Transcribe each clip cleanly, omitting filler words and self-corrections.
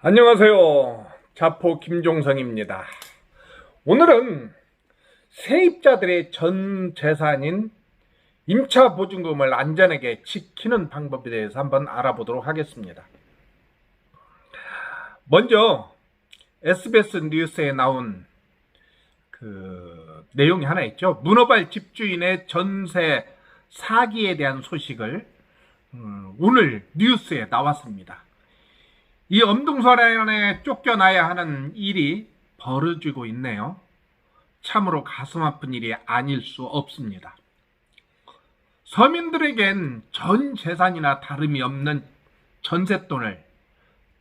안녕하세요. 자포 김종성입니다. 오늘은 세입자들의 전 재산인 임차 보증금을 안전하게 지키는 방법에 대해서 한번 알아보도록 하겠습니다. 먼저 SBS 뉴스에 나온 내용이 하나 있죠. 문어발 집주인의 전세 사기에 대한 소식을 오늘 뉴스에 나왔습니다. 이 엄동설안에 쫓겨나야 하는 일이 벌어지고 있네요. 참으로 가슴 아픈 일이 아닐 수 없습니다. 서민들에겐 전 재산이나 다름이 없는 전셋돈을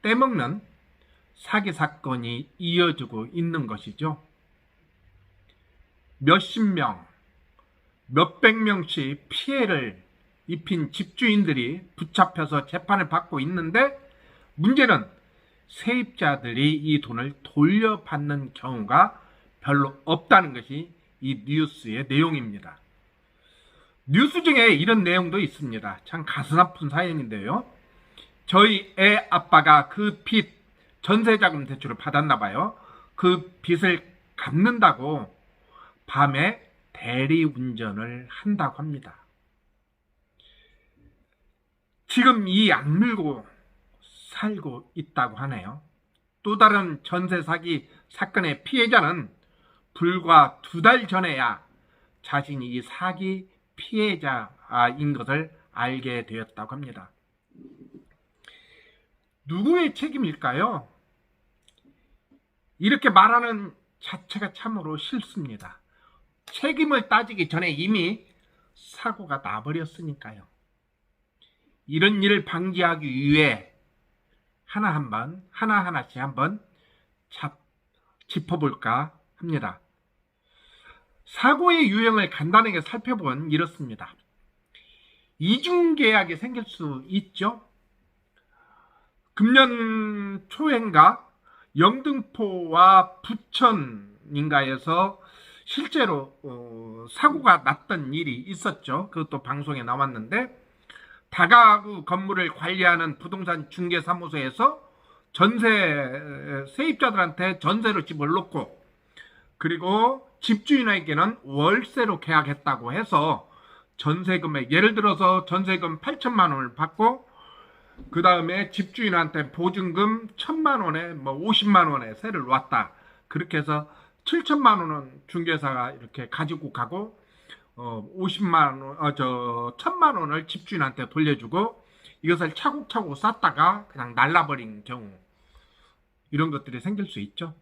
떼먹는 사기 사건이 이어지고 있는 것이죠. 몇십 명, 몇백 명씩 피해를 입힌 집주인들이 붙잡혀서 재판을 받고 있는데, 문제는 세입자들이 이 돈을 돌려받는 경우가 별로 없다는 것이 이 뉴스의 내용입니다. 뉴스 중에 이런 내용도 있습니다. 참 가슴 아픈 사연인데요. 저희 애 아빠가 그 빚, 전세자금 대출을 받았나 봐요. 그 빚을 갚는다고 밤에 대리운전을 한다고 합니다. 지금 이 악물고 살고 있다고 하네요. 또 다른 전세 사기 사건의 피해자는 불과 2달 전에야 자신이 이 사기 피해자인 것을 알게 되었다고 합니다. 누구의 책임일까요? 이렇게 말하는 자체가 참으로 싫습니다. 책임을 따지기 전에 이미 사고가 나버렸으니까요. 이런 일을 방지하기 위해 하나하나씩 한번 짚어볼까 합니다. 사고의 유형을 간단하게 살펴보면 이렇습니다. 이중계약이 생길 수 있죠. 금년 초인가 영등포와 부천인가에서 실제로 사고가 났던 일이 있었죠. 그것도 방송에 나왔는데, 다가구 건물을 관리하는 부동산 중개사무소에서 세입자들한테 전세로 집을 놓고, 그리고 집주인에게는 월세로 계약했다고 해서 전세금액, 예를 들어서 전세금 8천만 원을 받고 그 다음에 집주인한테 보증금 1,000만 원에 50만 원에 세를 놨다. 그렇게 해서 7천만 원은 중개사가 이렇게 가지고 가고 1,000만 원을 집주인한테 돌려주고, 이것을 차곡차곡 쌓다가 그냥 날라버린 경우, 이런 것들이 생길 수 있죠.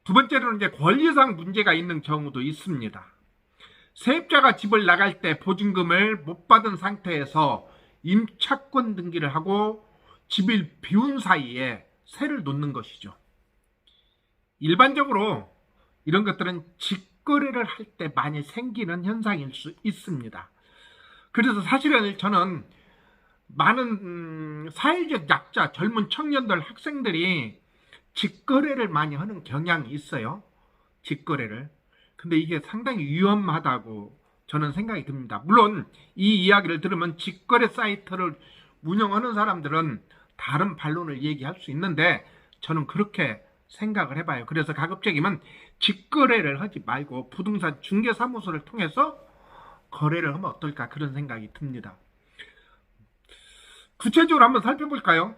두 번째로는 이제 권리상 문제가 있는 경우도 있습니다. 세입자가 집을 나갈 때 보증금을 못 받은 상태에서 임차권 등기를 하고 집을 비운 사이에 세를 놓는 것이죠. 일반적으로 이런 것들은 직거래를 할 때 많이 생기는 현상일 수 있습니다. 그래서 사실은 저는 많은 사회적 약자, 젊은 청년들, 학생들이 직거래를 많이 하는 경향이 있어요. 직거래를. 근데 이게 상당히 위험하다고 저는 생각이 듭니다. 물론 이 이야기를 들으면 직거래 사이트를 운영하는 사람들은 다른 반론을 얘기할 수 있는데, 저는 그렇게 생각을 해봐요. 그래서 가급적이면 직거래를 하지 말고 부동산 중개사무소를 통해서 거래를 하면 어떨까, 그런 생각이 듭니다. 구체적으로 한번 살펴볼까요?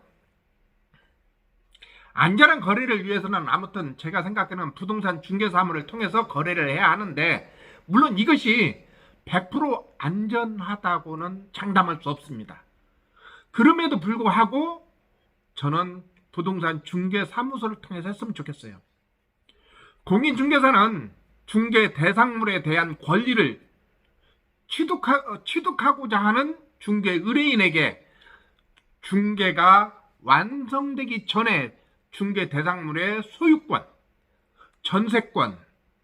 안전한 거래를 위해서는 아무튼 제가 생각하는 부동산 중개사무를 통해서 거래를 해야 하는데, 물론 이것이 100% 안전하다고는 장담할 수 없습니다. 그럼에도 불구하고 저는 부동산 중개사무소를 통해서 했으면 좋겠어요. 공인중개사는 중개 대상물에 대한 권리를 취득하고자 하는 중개 의뢰인에게 중개가 완성되기 전에 중개 대상물의 소유권, 전세권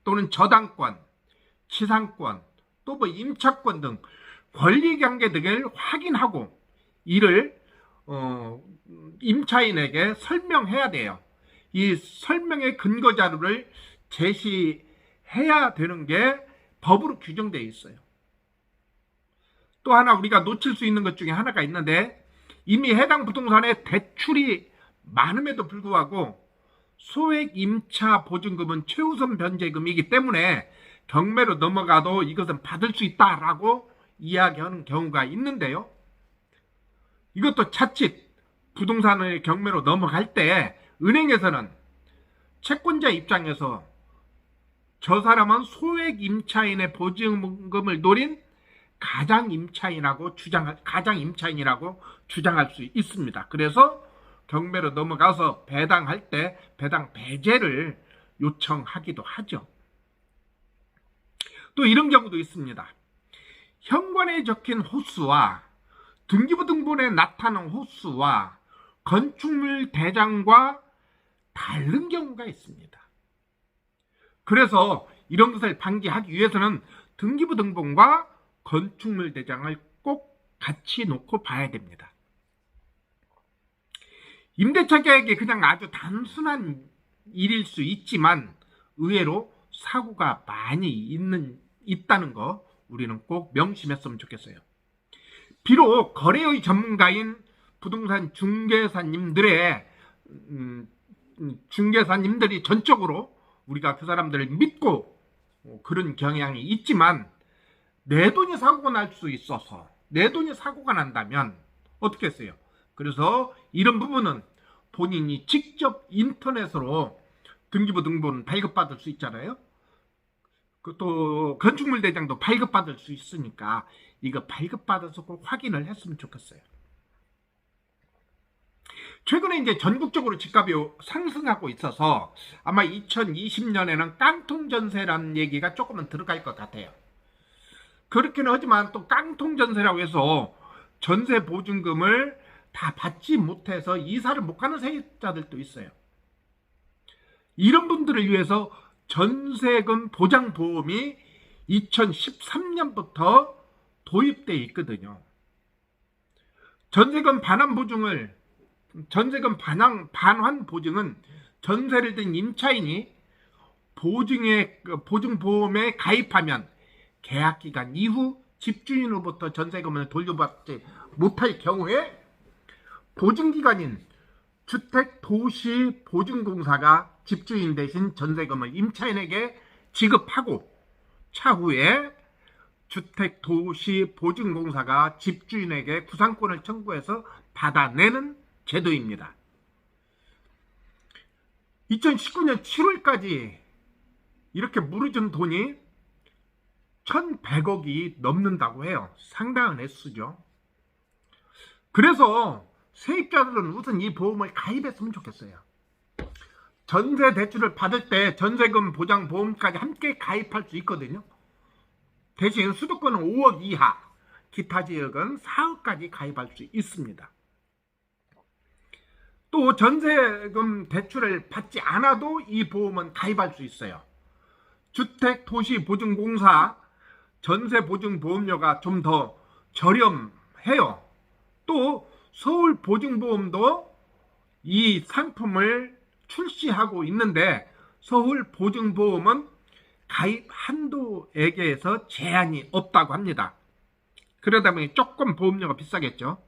또는 저당권, 치상권, 또 임차권 등 권리관계 등을 확인하고 이를 임차인에게 설명해야 돼요. 이 설명의 근거 자료를 제시해야 되는 게 법으로 규정되어 있어요. 또 하나 우리가 놓칠 수 있는 것 중에 하나가 있는데, 이미 해당 부동산에 대출이 많음에도 불구하고 소액 임차 보증금은 최우선 변제금이기 때문에 경매로 넘어가도 이것은 받을 수 있다라고 이야기하는 경우가 있는데요. 이것도 차칫 부동산의 경매로 넘어갈 때 은행에서는 채권자 입장에서 저 사람은 소액 임차인의 보증금을 노린 가장 임차인이라고 주장할 수 있습니다. 그래서 경매로 넘어가서 배당할 때 배당 배제를 요청하기도 하죠. 또 이런 경우도 있습니다. 현관에 적힌 호수와 등기부 등본에 나타난 호수와 건축물 대장과 다른 경우가 있습니다. 그래서 이런 것을 방지하기 위해서는 등기부 등본과 건축물 대장을 꼭 같이 놓고 봐야 됩니다. 임대차 계약이 그냥 아주 단순한 일일 수 있지만 의외로 사고가 많이 있다는 거 우리는 꼭 명심했으면 좋겠어요. 비록 거래의 전문가인 부동산 중개사님들이 전적으로 우리가 그 사람들을 믿고 그런 경향이 있지만 내 돈이 사고가 날 수 있어서 내 돈이 사고가 난다면 어떻게 했어요? 그래서 이런 부분은 본인이 직접 인터넷으로 등기부 등본 발급받을 수 있잖아요. 또 건축물 대장도 발급받을 수 있으니까 이거 발급받아서 꼭 확인을 했으면 좋겠어요. 최근에 이제 전국적으로 집값이 상승하고 있어서 아마 2020년에는 깡통전세라는 얘기가 조금은 들어갈 것 같아요. 그렇기는 하지만 또 깡통전세라고 해서 전세 보증금을 다 받지 못해서 이사를 못 가는 세입자들도 있어요. 이런 분들을 위해서 전세금 보장보험이 2013년부터 도입되어 있거든요. 전세금 반환 보증은 전세를 든 임차인이 보증보험에 가입하면 계약기간 이후 집주인으로부터 전세금을 돌려받지 못할 경우에 보증기관인 주택도시보증공사가 집주인 대신 전세금을 임차인에게 지급하고 차후에 주택도시보증공사가 집주인에게 구상권을 청구해서 받아내는 제도입니다. 2019년 7월까지 이렇게 무르진 돈이 1,100억이 넘는다고 해요. 상당한 횟수죠. 그래서 세입자들은 우선 이 보험을 가입했으면 좋겠어요. 전세 대출을 받을 때 전세금 보장 보험까지 함께 가입할 수 있거든요. 대신 수도권은 5억 이하, 기타 지역은 4억까지 가입할 수 있습니다. 또 전세금 대출을 받지 않아도 이 보험은 가입할 수 있어요. 주택도시보증공사 전세보증보험료가 좀 더 저렴해요. 또 서울보증보험도 이 상품을 출시하고 있는데 서울보증보험은 가입 한도액에서 제한이 없다고 합니다. 그러다 보니 조금 보험료가 비싸겠죠.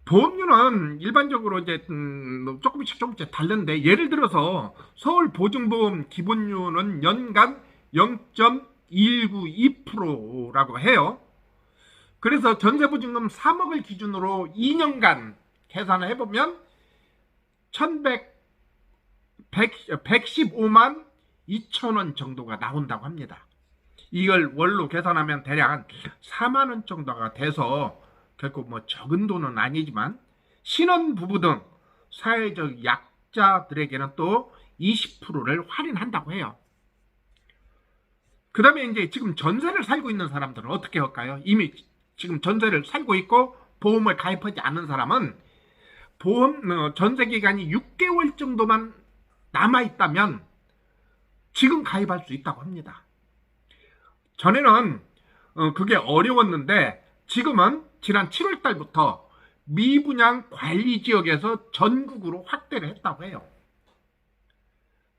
보험료는 일반적으로 이제 조금씩 다른데 예를 들어서 서울보증보험 기본료는 연간 0.192%라고 해요. 그래서 전세보증금 3억을 기준으로 2년간 계산을 해보면 115만 2천원 정도가 나온다고 합니다. 이걸 월로 계산하면 대략 한 4만원 정도가 돼서 결코 뭐 적은 돈은 아니지만 신혼부부 등 사회적 약자들에게는 또 20%를 할인한다고 해요. 그 다음에 이제 지금 전세를 살고 있는 사람들은 어떻게 할까요? 이미 지금 전세를 살고 있고 보험을 가입하지 않은 사람은 전세 기간이 6개월 정도만 남아있다면 지금 가입할 수 있다고 합니다. 전에는 그게 어려웠는데 지금은 지난 7월 달부터 미분양 관리 지역에서 전국으로 확대를 했다고 해요.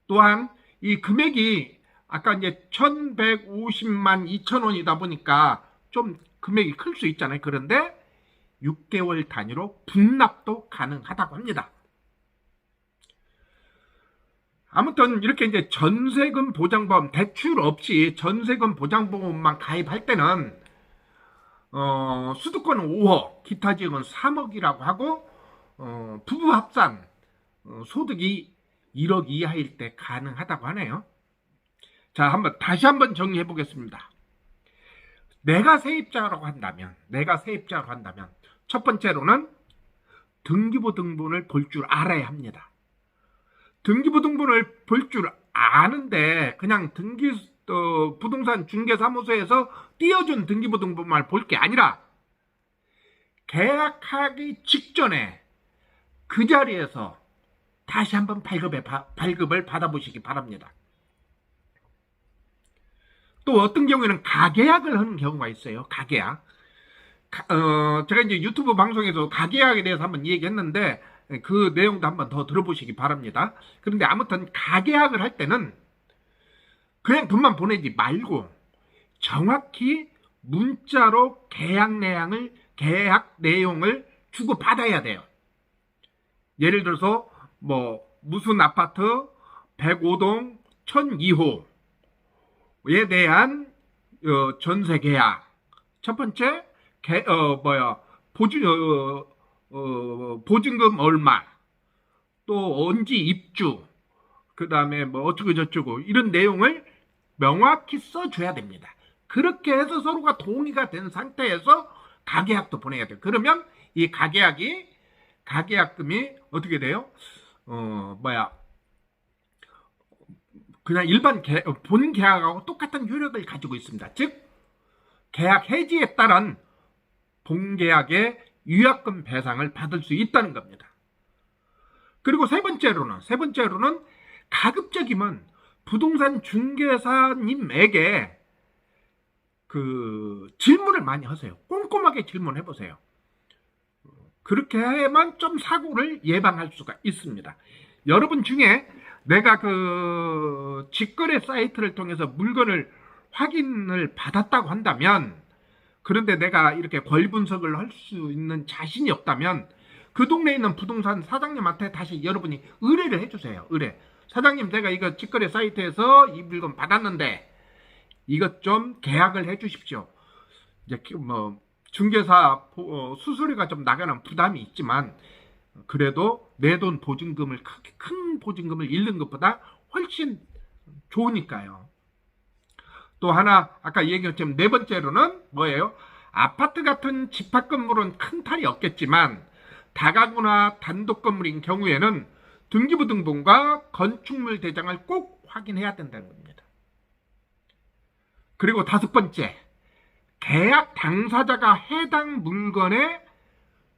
또한 이 금액이 아까 이제 1,150만 2천 원이다 보니까 좀 금액이 클 수 있잖아요. 그런데 6개월 단위로 분납도 가능하다고 합니다. 아무튼 이렇게 이제 전세금 보장보험, 대출 없이 전세금 보장보험만 가입할 때는 수도권은 5억, 기타 지역은 3억이라고 하고 부부 합산 소득이 1억 이하일 때 가능하다고 하네요. 자, 다시 한번 정리해 보겠습니다. 내가 세입자라고 한다면 첫 번째로는 등기부 등본을 볼 줄 알아야 합니다. 등기부 등본을 볼 줄 아는데 그냥 부동산 중개사무소에서 띄워준 등기부 등본만 볼 게 아니라 계약하기 직전에 그 자리에서 다시 한번 발급을 받아보시기 바랍니다. 또 어떤 경우에는 가계약을 하는 경우가 있어요. 가계약. 제가 이제 유튜브 방송에서 가계약에 대해서 한번 얘기했는데 그 내용도 한번 더 들어보시기 바랍니다. 그런데 아무튼 가계약을 할 때는 그냥 돈만 보내지 말고 정확히 문자로 계약 내용을 주고 받아야 돼요. 예를 들어서 무슨 아파트 105동 1002호에 대한 전세 계약. 첫 번째 보증금 얼마, 또 언제 입주, 그 다음에 어쩌고 저쩌고 이런 내용을 명확히 써줘야 됩니다. 그렇게 해서 서로가 동의가 된 상태에서 가계약도 보내야 돼요. 그러면 이 가계약금이 어떻게 돼요? 그냥 일반 본 계약하고 똑같은 효력을 가지고 있습니다. 즉 계약 해지에 따른 본계약의 위약금 배상을 받을 수 있다는 겁니다. 그리고 세 번째로는 가급적이면 부동산 중개사님에게 질문을 많이 하세요. 꼼꼼하게 질문해 보세요. 그렇게 해야만 좀 사고를 예방할 수가 있습니다. 여러분 중에 내가 직거래 사이트를 통해서 물건을 확인을 받았다고 한다면, 그런데 내가 이렇게 권 분석을 할 수 있는 자신이 없다면 그 동네에 있는 부동산 사장님한테 다시 여러분이 의뢰를 해주세요. 사장님, 제가 이거 직거래 사이트에서 이 물건 받았는데 이것 좀 계약을 해주십시오. 이제 중개사 수수료가 좀 나가는 부담이 있지만 그래도 내 돈 보증금을 큰 보증금을 잃는 것보다 훨씬 좋으니까요. 또 하나 아까 얘기했지만 네 번째로는 뭐예요? 아파트 같은 집합 건물은 큰 탈이 없겠지만 다가구나 단독 건물인 경우에는 등기부 등본과 건축물 대장을 꼭 확인해야 된다는 겁니다. 그리고 다섯 번째, 계약 당사자가 해당 물건의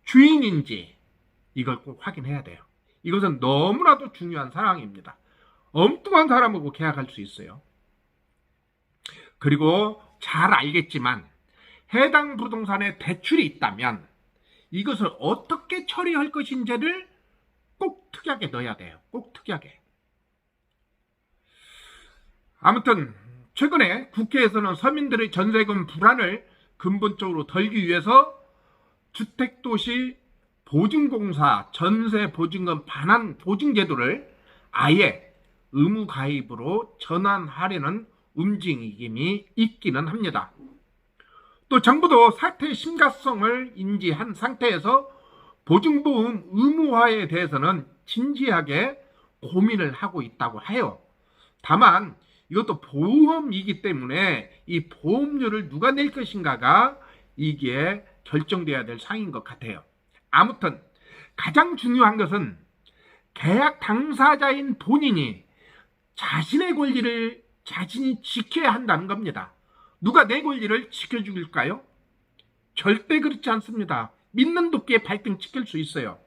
주인인지 이걸 꼭 확인해야 돼요. 이것은 너무나도 중요한 사항입니다. 엉뚱한 사람하고 계약할 수 있어요. 그리고 잘 알겠지만 해당 부동산에 대출이 있다면 이것을 어떻게 처리할 것인지를 꼭 특이하게 넣어야 돼요. 꼭 특이하게. 아무튼 최근에 국회에서는 서민들의 전세금 불안을 근본적으로 덜기 위해서 주택도시 보증공사 전세보증금 반환 보증제도를 아예 의무가입으로 전환하려는 움직임이 있기는 합니다. 또 정부도 사태의 심각성을 인지한 상태에서 보증보험 의무화에 대해서는 진지하게 고민을 하고 있다고 해요. 다만 이것도 보험이기 때문에 이 보험료를 누가 낼 것인가가 이게 결정돼야 될 사항인 것 같아요. 아무튼 가장 중요한 것은 계약 당사자인 본인이 자신의 권리를 자신이 지켜야 한다는 겁니다. 누가 내 권리를 지켜줄까요? 절대 그렇지 않습니다. 믿는 도끼에 발등 찍힐 수 있어요.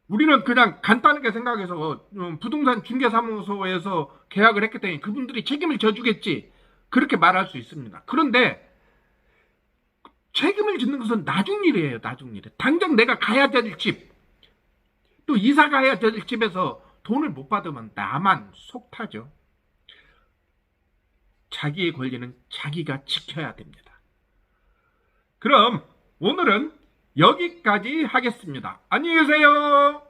우리는 그냥 간단하게 생각해서 부동산 중개사무소에서 계약을 했기 때문에 그분들이 책임을 져주겠지, 그렇게 말할 수 있습니다. 그런데 책임을 짓는 것은 나중 일이에요. 나중 일에 당장 내가 가야 될 집, 또 이사 가야 될 집에서 돈을 못 받으면 나만 속 타죠. 자기의 권리는 자기가 지켜야 됩니다. 그럼 오늘은 여기까지 하겠습니다. 안녕히 계세요.